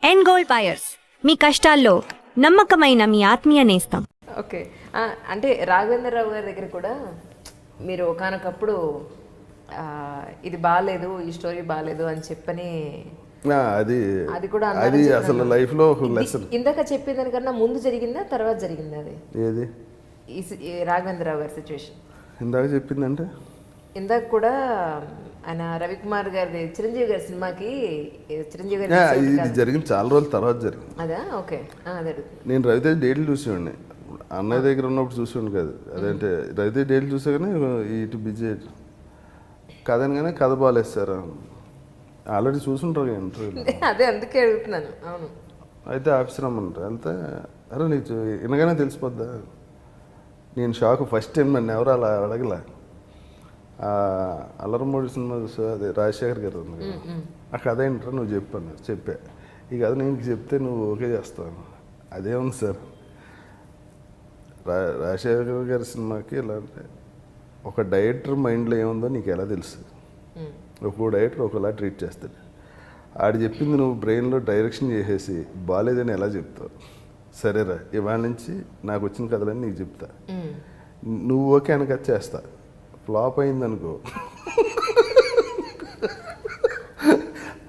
End gold buyers, మీ కష్టాల్లో నమ్మకమైన మీ ఆత్మీయ నేస్తం. ఓకే, అంటే రాఘవేంద్రరావు గారి దగ్గర కూడా మీరు ఒకానొకప్పుడు ఇది బాగాలేదు, ఈ స్టోరీ బాగాలేదు అని చెప్పని అది కూడా అది అసలు లైఫ్ లో లెసన్. ఇందాక చెప్పేదానికన్నా ముందు జరిగిందా తర్వాత జరిగిందా అది? ఏది ఈ రాఘవేంద్రరావు గారి సిచ్యువేషన్ ఇందాక చెప్పిందంటే ఇందాక కూడా ఆయన రవికుమార్ గారి చిరంజీవి గారి సినిమాకి చిరంజీవి గారి ఇది జరిగింది చాలా రోజుల తర్వాత జరిగింది. అదా? ఓకే, అదే నేను రవితేజ్ డేట్లు చూసేవాడిని, అన్నయ్య దగ్గర ఉన్నప్పుడు చూసేవాడిని కాదు. అదంటే రవితేజ్ డేట్లు చూసాగానే ఇటు బిజీ కథనగానే కథ బాగాలేదు సార్, ఆల్రెడీ చూసుంటారు ఇంటర్వ్యూలో. అదే అందుకే అడుగుతున్నాను. అవును, అయితే ఆఫీసర్ రమ్మంటారు, వెళ్తే అరే నీకు వినగానే తెలిసిపోద్దా. నేను షాక్, ఫస్ట్ టైం నన్ను ఎవరు అలా అడగలే. అల్లరమూడి సినిమా చూసా, అదే రాజశేఖర్ గారు ఉంది, ఆ కథ ఏంటారు నువ్వు చెప్పాను, చెప్పా. ఈ కథ నేను చెప్తే నువ్వు ఓకే చేస్తాను. అదే ఉంది సార్, రాజశేఖర్ గారి సినిమాకి ఎలా అంటే ఒక డైరెక్టర్ మైండ్లో ఏముందో నీకు ఎలా తెలుసు. ఒక్కో డైరెక్టర్ ఒకలా ట్రీట్ చేస్తాడు. ఆడు చెప్పింది నువ్వు బ్రెయిన్లో డైరెక్షన్ చేసేసి బాగాలేదని ఎలా చెప్తావు. సరేరా, ఇవాళ నుంచి నాకు వచ్చిన కథలని నీకు చెప్తా, నువ్వు ఓకే అని కథ చేస్తా. ఫ్లాప్ అయిందనుకో,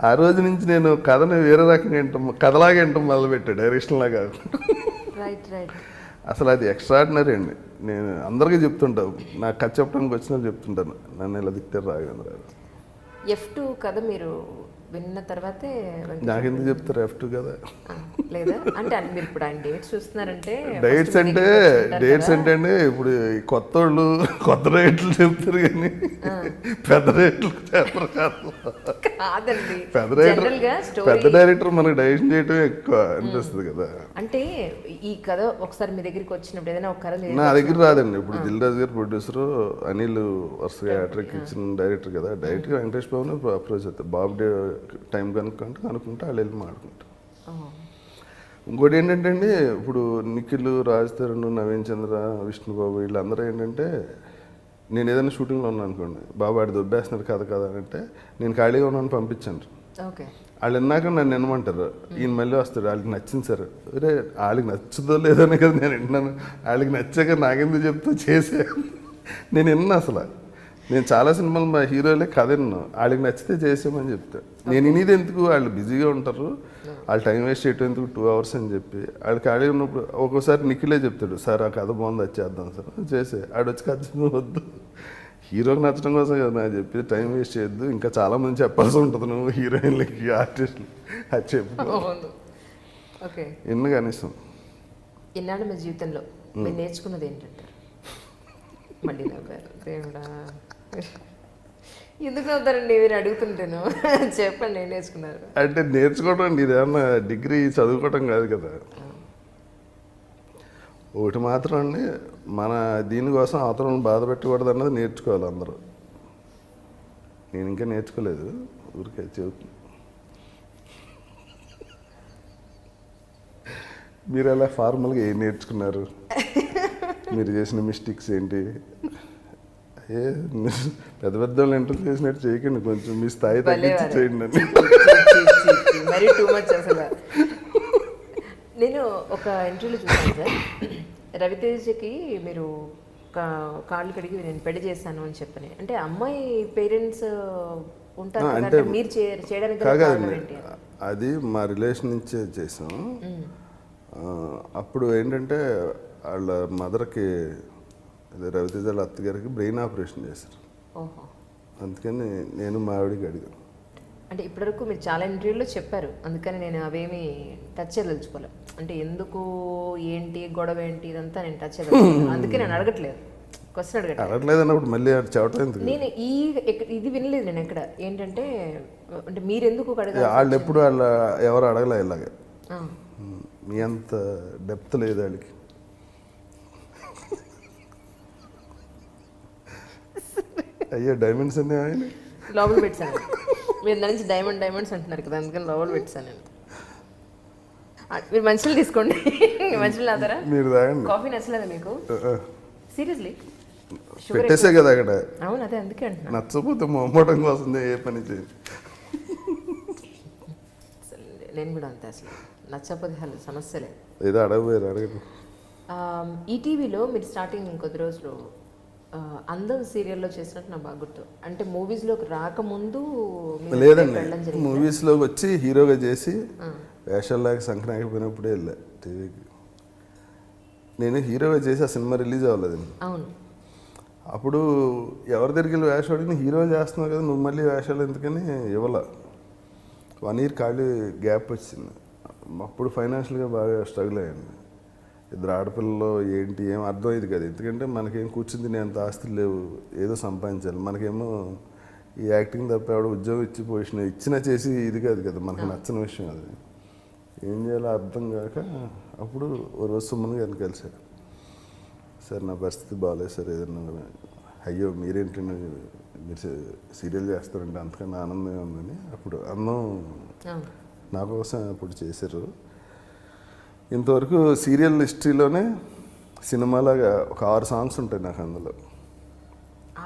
ఆ రోజు నుంచి నేను కథను వేరే రకంగా వింటాం, కథలాగా వింటాం మొదలుపెట్టా, డైరెక్షన్ లాగా. అసలు అది ఎక్స్ట్రాడినరీ అండి. నేను అందరికీ చెప్తుంటా, నాకు కథ చెప్పడానికి వచ్చినా చెప్తుంటాను, నన్ను ఇలా దిక్తారు రాఘవేంద్ర. F2 కథ మీరు విన్న తర్వాతే నాకెందుకు చెప్తారు F2 కదా? లేదా అంటే మీరు ఇప్పుడు ఆయన డేట్స్ చూస్తున్నారంటే డేట్స్ అంటే ఇప్పుడు కొత్త వాళ్ళు కొత్త రేట్లు చెప్తారు కానీ పెద్ద రేట్లు చెప్పరు కాదండి. పెద్ద డైరెక్టర్ మనకు డైరెక్షన్ చేయటం ఎక్కువ అనిపిస్తుంది కదా. అంటే ఈ కథ ఒకసారి మీ దగ్గరికి వచ్చినప్పుడు ఏదైనా ఒక కథ నా దగ్గర రాదండి. ఇప్పుడు దిల్ రాజు గారు ప్రొడ్యూసర్, అనిల్ వరుసగా హ్యాట్రిక్ ఇచ్చిన డైరెక్టర్ కదా, డైరెక్ట్గా వెంకటేష్ బాబుని అప్రోచ్ అవుతారు. బాబు టైం కనుక్కుంటే వాళ్ళు వెళ్ళి మాడుకుంటారు. ఇంకోటి ఏంటంటే అండి, ఇప్పుడు నిఖిల్, రాజ్ తరుణ్, నవీన్ చంద్ర, విష్ణుబాబు వీళ్ళందరూ ఏంటంటే, నేను ఏదైనా షూటింగ్లో ఉన్నాను అనుకోండి, బాబు ఆడు దొబ్బేస్తున్నారు కథ కదా అంటే నేను ఖాళీగా ఉన్నాను పంపించాను. వాళ్ళు విన్నాక నన్ను వినమంటారు, ఈయన మళ్ళీ వస్తాడు, వాళ్ళకి నచ్చింది సార్. అరే వాళ్ళకి నచ్చుదో లేదనే కదా నేను వింటున్నాను, వాళ్ళకి నచ్చాక నాకెందుకు చెప్తా చేసే. నేను విన్నా అసలు, నేను చాలా సినిమాలు మా హీరోలే కథ విన్నాను, వాళ్ళకి నచ్చితే చేసామని చెప్తాను. నేను వినేది ఎందుకు, వాళ్ళు బిజీగా ఉంటారు, వాళ్ళు టైం వేస్ట్ చేయటం ఎందుకు 2 hours అని చెప్పి. వాళ్ళు ఖాళీ ఉన్నప్పుడు ఒక్కోసారి నిఖిలే చెప్తాడు, సార్ ఆ కథ బాగుంది అది చేద్దాం సార్, చేసే. ఆడు వచ్చి కథ వద్దు, హీరోకి నచ్చడం కోసం కదా నాకు చెప్పి, టైం వేస్ట్ చేయొద్దు, ఇంకా చాలామంది చెప్పాల్సి ఉంటుంది నువ్వు హీరోయిన్లకి, ఆర్టిస్టులు, అది చెప్పు ఎన్ని కనీసం. ఇన్నాళ్ళు మీ జీవితంలో మీరు నేర్చుకున్నది ఏంటంటారు? మళ్ళీ దేవుడా ఎందుకు అవుతారండి మీరు అడుగుతుంటాను, చెప్పండి ఏం నేర్చుకున్నారు. అంటే నేర్చుకోవడం అండి, ఇదేమన్నా డిగ్రీ చదువుకోవటం కాదు కదా. ఒకటి మాత్రం అండి, మన దీనికోసం అవతలను బాధ పెట్టకూడదు అన్నది నేర్చుకోవాలి అందరూ. నేను ఇంకా నేర్చుకోలేదు, ఊరికే చెబుతున్నా. మీరు అలా ఫార్మల్గా ఏం నేర్చుకున్నారు, మీరు చేసిన మిస్టేక్స్ ఏంటి? పెద్ద పెద్ద వాళ్ళు ఇంటర్వ్యూ చేసినట్టు చేయకండి, కొంచెం మీ స్థాయి తగ్గించి చేయండి అని. మరీ టూ మచ్ అసలు. నేను ఒక ఇంటర్వ్యూలో చూసాను సార్, రవితేజకి మీరు కాళ్ళు కడిగి నేను పెళ్లి చేశాను అని చెప్పని, అంటే అమ్మాయి పేరెంట్స్ ఉంటారు అంటే మీరు చేయడానికి కాదండి, అది మా రిలేషన్ నుంచే చేసాం. అప్పుడు ఏంటంటే వాళ్ళ మదర్కి, అదే రవితేజ వాళ్ళ అత్తగారికి బ్రెయిన్ ఆపరేషన్ చేశారు. అందుకని నేను మా ఆవిడికి అడిగాను. అంటే ఇప్పటివరకు మీరు చాలా ఇంటర్వ్యూలో చెప్పారు, అందుకని నేను అవేమి టచ్ చేయదలుచుకోవాలి. అంటే ఎందుకు, ఏంటి, గొడవ ఏంటి, ఇదంతా నేను టచ్ చేయదలుచుకోవాలి, అందుకే నేను అడగట్లేదు, క్వశ్చన్ అడగట్లేదు అన్నప్పుడు మళ్ళీ చెప్పడం ఎందుకు. నేను ఇది వినలేదు నేను ఎక్కడ. ఏంటంటే అంటే మీరు ఎందుకు అడగాలి, వాళ్ళు ఎప్పుడు వాళ్ళ ఎవరు అడగలే ఇలాగే, మీ అంత డెప్త్ లేదు వాళ్ళకి. అయ్యో డైమండ్స్ అన్నీ ఆయన లోపల పెట్టాను, మీరు దాని నుంచి డైమండ్స్ అంటున్నారు కదా, అందుకని లోపల పెట్టాను నేను. మీరు మంచిలు తీసుకోండి, మంచిలు తాగుతారా? మీరు తాగండి. కాఫీ నచ్చలేదా మీకు? సీరియస్లీ పెట్టేసే కదా అక్కడ. అవును, అదే అందుకే అంటున్నా. నచ్చకపోతే మొమ్మటం కోసం ఏ పని చేయండి. నేను కూడా అంతే అసలు నచ్చకపోతే అసలు సమస్యలే. ఏదో అడగపోయారు అడగదు. ఈటీవీలో మీరు స్టార్టింగ్ కొద్ది రోజులు అందం సీరియల్లో చేసినట్టు నాకు బాగా గుర్తు. అంటే మూవీస్లోకి రాకముందు మీరు లేదండి, వెళ్ళడం జరిగిందా? మూవీస్లోకి వచ్చి హీరోగా చేసి వేషాల్లాగా సంక్రాంతిపోయినప్పుడే వెళ్ళా టీవీకి. నేను హీరోగా చేసి ఆ సినిమా రిలీజ్ అవ్వలేదండి. అవును. అప్పుడు ఎవరి దగ్గరికి వెళ్ళి వేషం అడిగిన హీరో చేస్తున్నావు కదా నువ్వు మళ్ళీ వేషాలు ఎందుకని ఇవ్వాల. 1 year ఖాళీ గ్యాప్ వచ్చింది. అప్పుడు ఫైనాన్షియల్గా బాగా స్ట్రగుల్ అయ్యాను. 2 ఆడపిల్లలు ఏంటి ఏం అర్థమయ్యేది కదా, ఎందుకంటే మనకేం కూర్చుని తినేంత ఆస్తులు లేవు, ఏదో సంపాదించాలి. మనకేమో ఈ యాక్టింగ్ తప్ప ఎవడో ఉద్యోగం ఇచ్చి పొజిషన్ ఇచ్చినా చేసి ఇది కాదు కదా, మనకు నచ్చని విషయం అది. ఏం చేయాలో అర్థం కాక అప్పుడు ఓ రోజు సుమన్ గారిని కలిశాను. సార్ నా పరిస్థితి బాగాలేదు సార్, ఏదన్నా. అయ్యో మీరేంటండి మీరు సీరియల్ చేస్తారంటే అంతకన్నా ఆనందంగా ఉందని. అప్పుడు అన్నం నా కోసం అప్పుడు చేశారు. ఇంతవరకు సీరియల్ హిస్టరీలోనే సినిమాలాగా ఒక 6 songs ఉంటాయి నాకు అందులో.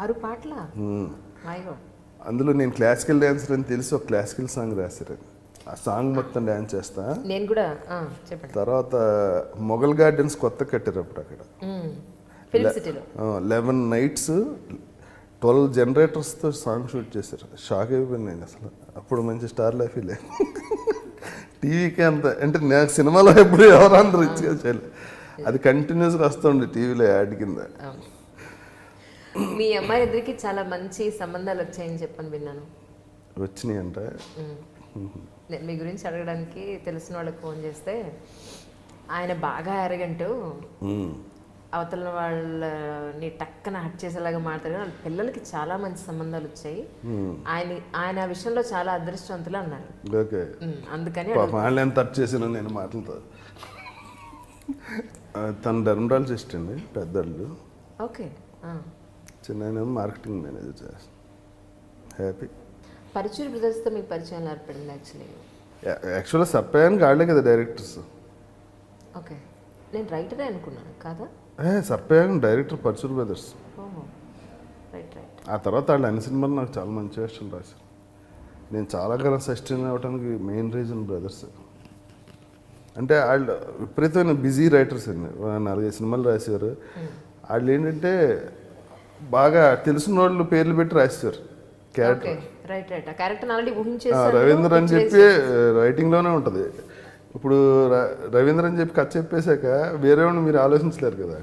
6 పాటల అందులో నేను క్లాసికల్ డ్యాన్సర్ అని తెలిసి ఒక క్లాసికల్ సాంగ్ రాశారు. ఆ సాంగ్ మొత్తం డ్యాన్స్ చేస్తా. నేను కూడా చెప్పండి. తర్వాత మొఘల్ గార్డెన్స్ కొత్త కట్టారు అప్పుడు అక్కడ. 11 nights 12 generatorsతో సాంగ్ షూట్ చేశారు. షాక్ అయిపోయింది నేను అసలు. అప్పుడు మంచి స్టార్ లైఫ్ లే టీవీకి అంత అంటే నాకు సినిమాలో ఎప్పుడు ఎవరందరూ రిచ్గా చేయలేదు. అది కంటిన్యూస్గా వస్తుండే టీవీలో యాడ్ కింద. మీ అమ్మాయి ఇద్దరికి చాలా మంచి సంబంధాలు వచ్చాయని చెప్పని విన్నాను. వచ్చినాయి అంటే మీ గురించి అడగడానికి తెలిసిన వాళ్ళకి ఫోన్ చేస్తే ఆయన బాగా అరగంటూ అవతల వాళ్ళని టక్కన హట్ చేసేలాగా మాట్లాడారు. వాళ్ళ పిల్లలకి చాలా మంచి సంబంధాలు వచ్చాయి, ఆయన ఆ విషయంలో చాలా అదృష్టవంతులు అన్నారు. ఓకే, అందుకని వాళ్ళు ఎంత టచ్ చేసినా నేను మాటలతో. తన డెర్మటాలజిస్ట్ అండి పెద్దళ్ళు. ఓకే. చిన్న మార్కెటింగ్ మేనేజర్ చేస్తాను. హ్యాపీ. పరుచూరి బ్రదర్స్తో మీకు పరిచయం ఏర్పడింది యాక్చువల్గా సర్పయానికి వాళ్ళే కదా డైరెక్టర్స్. ఓకే, నేను రైటరే అనుకున్నాను కాదా? సర్పయాన్ director Paruchuri brothers. Right right. ఆ తర్వాత వాళ్ళు అన్ని సినిమాలు నాకు చాలా మంచి వేషాలు రాశారు. నేను చాలా కాలం సస్టైన్ అవ్వడానికి మెయిన్ రీజన్ బ్రదర్స్. అంటే వాళ్ళు విపరీతమైన బిజీ రైటర్స్ అండి. 4-5 సినిమాలు రాశారు. వాళ్ళు ఏంటంటే బాగా తెలిసిన వాళ్ళు పేర్లు పెట్టి రాశారు క్యారెక్టర్. రవీంద్ర అని చెప్పి రైటింగ్లోనే ఉంటుంది. ఇప్పుడు రవీంద్ర అని చెప్పి కథ చెప్పేశాక వేరే వాడిని మీరు ఆలోచించలేరు కదా.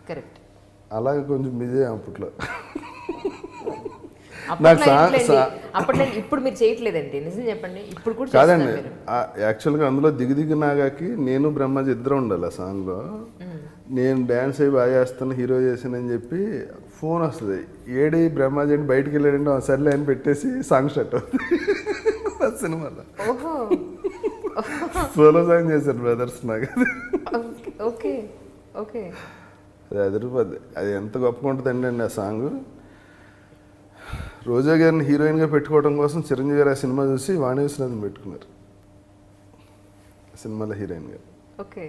కరెక్ట్. అలాగే కొంచెం బిజీ అప్పట్లో. ఇప్పుడు మీరు చేయట్లేదండి, నిజం చెప్పండి. ఇప్పుడు కూడా కాదండి, యాక్చువల్గా అందులో దిగి నాగాకి నేను బ్రహ్మాజీ ఇద్దరు ఉండాలి ఆ సాంగ్లో. నేను డ్యాన్స్ అయ్యి బాగా చేస్తాను హీరో చేసానని చెప్పి ఫోన్ వస్తుంది. ఏడి బ్రహ్మాజీ అని బయటికి వెళ్ళాడంటే సర్లే అని పెట్టేసి సాంగ్ స్టార్ట్ అవుతుంది సినిమాలో. సోలో సాంగ్ చేశారు బ్రదర్స్ నాకు. Okay okay. అది అదిరిపోద్ది. అది ఎంత గొప్పగా ఉంటుందండి అండి ఆ సాంగ్. రోజా గారిని హీరోయిన్గా పెట్టుకోవడం కోసం చిరంజీవి గారు ఆ సినిమా చూసి వాణి విశ్వనాథ్ని పెట్టుకున్నారు సినిమాలో హీరోయిన్గా. ఓకే.